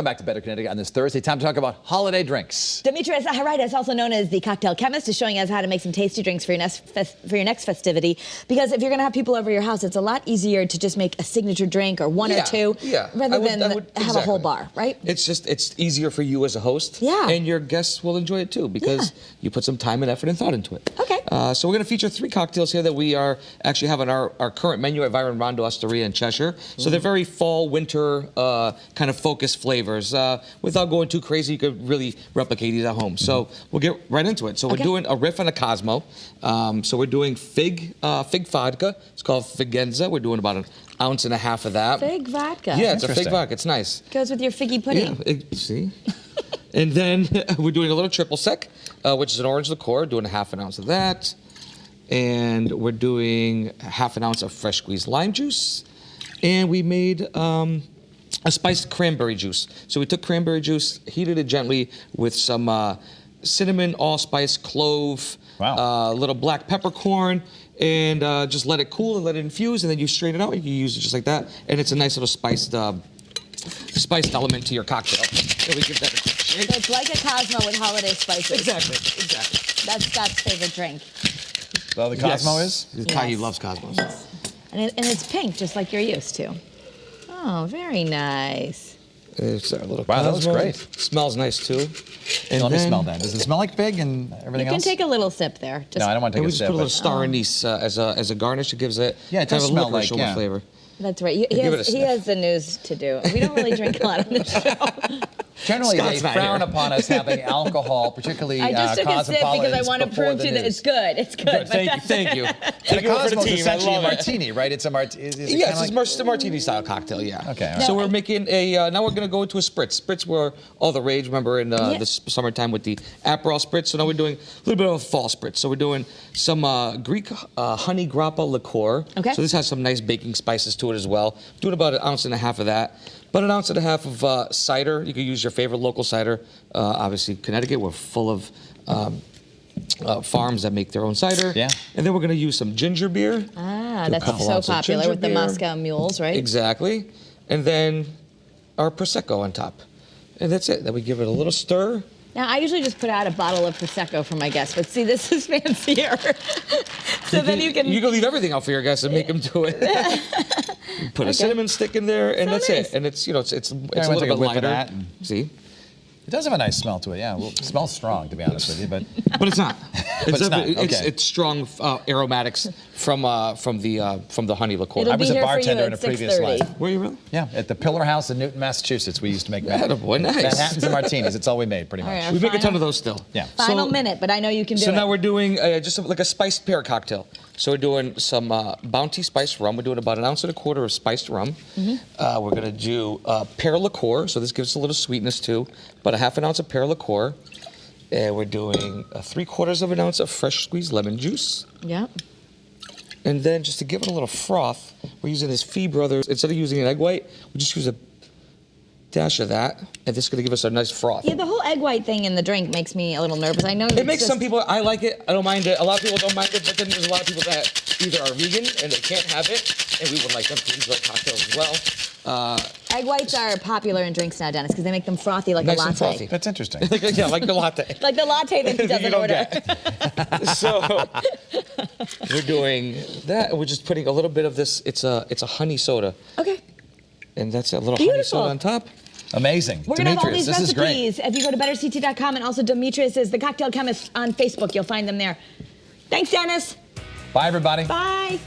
Welcome back to Better Connecticut on this Thursday. Time to talk about holiday drinks. Demetrius Zaharitis, also known as the cocktail chemist, is showing us how to make some tasty drinks for your next festivity. Because if you're going to have people over your house, it's a lot easier to just make a signature drink or one or two, rather than have a whole bar, right? It's easier for you as a host, and your guests will enjoy it too because you put some time and effort and thought into it. Okay. So we're going to feature 3 cocktails here that we are actually have on our current menu at Byron Rondo Osteria in Cheshire. So they're very fall, winter kind of focused flavors. Without going too crazy, you could really replicate these at home. So we'll get right into it. So we're doing a riff on a Cosmo. So we're doing fig vodka. It's called Figenza. We're doing about 1.5 ounces of that. Fig vodka. Yeah, it's a fig vodka. It's nice. Goes with your figgy pudding. Yeah, see? And then we're doing a little triple sec, which is an orange liqueur, doing 1/2 ounce of that. And we're doing 1/2 ounce of fresh squeezed lime juice. And we made a spiced cranberry juice. So we took cranberry juice, heated it gently with some cinnamon, allspice, clove, a little black peppercorn, and just let it cool and let it infuse, and then you strain it out. You can use it just like that, and it's a nice little spiced element to your cocktail. So we give that a quick shake. So it's like a Cosmo with holiday spices. Exactly. That's Scott's favorite drink. So the Cosmo is? He loves Cosmos. Yes. And it's pink, just like you're used to. Oh, very nice. It's a little Wow, that Cosmo. looks great. Smells nice too. And Let me smell that. Does it smell like fig and everything You can else? take a little sip there. No, I don't want to And take we a just sip. put a little but- star anise as a garnish. It gives it Yeah, it kind does of a smell like, licorice flavor. That's right. He Give it a has sniff. the news to do. We don't really drink a lot on this show. Generally, Scott's they not frown here. upon us having alcohol, particularly I just took a sip because I want to prove to you that it's good. It's good. Thank you. And Thank a you for the Cosmo is team. I essentially a love it. martini, right? It's a martini. Yes, it's a martini style cocktail, yeah. Okay, all right. So we're making now we're going to go into a spritz. Spritz were all the rage, remember, in the summertime with the Aperol spritz. So now we're doing a little bit of a fall spritz. So we're doing some Greek honey grappa liqueur. Okay. So this has some nice baking spices to it as well. Doing about 1.5 ounces of that. About 1.5 ounces of cider. You could use your favorite local cider. Obviously, Connecticut, we're full of farms that make their own cider. Yeah. And then we're going to use some ginger beer. Ah, Do a that's couple so ounces of popular ginger with the beer. Moscow mules, right? Exactly. And then our Prosecco on top. And that's it. Then we give it a little stir. Now, I usually just put out a bottle of Prosecco for my guests, but see, this is fancier. So then you can... You can leave everything out for your guests and make them do it. Put a cinnamon stick in there, and So that's nice. it. And it's, it's a wanna little take bit a whiff of lighter. that and- See? It does have a nice smell to it, yeah. Well, it smells strong, to be honest with you, but But it's not. it's not, okay. It's strong aromatics from the honey liqueur. It'll I be was a here for bartender you in a at previous 6:30. life. Were you really? Yeah, at the Pillar House in Newton, Massachusetts, we used to make Attaboy, nice. Manhattans and martinis. It's all we made, pretty much. All right, We make a ton of those still. Yeah. Final So- minute, but I know you can do So it. now we're doing just like a spiced pear cocktail. So we're doing some Bounty spiced rum. We're doing about 1.25 ounces of spiced rum. We're gonna do pear liqueur. So this gives us a little sweetness too. About 1/2 ounce of pear liqueur. And we're doing 3/4 ounce of fresh squeezed lemon juice. Yeah. And then just to give it a little froth, we're using this Fee Brothers. Instead of using an egg white, we just use a dash of that. And this is gonna give us a nice froth. Yeah, the whole egg white thing in the drink makes me a little nervous. I know It makes some people, I like it, I don't mind it. A lot of people don't mind it, but then there's a lot of people that either are vegan and they can't have it, and we would like them to enjoy cocktails as well. Egg whites are popular in drinks now, Dennis, because they make them frothy like Nice a and latte. frothy. That's interesting. Yeah, like the latte. Like the latte that he You doesn't don't order. get. So we're doing that, and we're just putting a little bit of this, it's a honey soda, Okay. and that's a little honey Beautiful. soda on top. Amazing. We're going to have all Demetrius, these this is great. recipes. If you go to betterct.com, and also Demetrius is the cocktail chemist on Facebook, you'll find them there. Thanks, Dennis. Bye, everybody. Bye.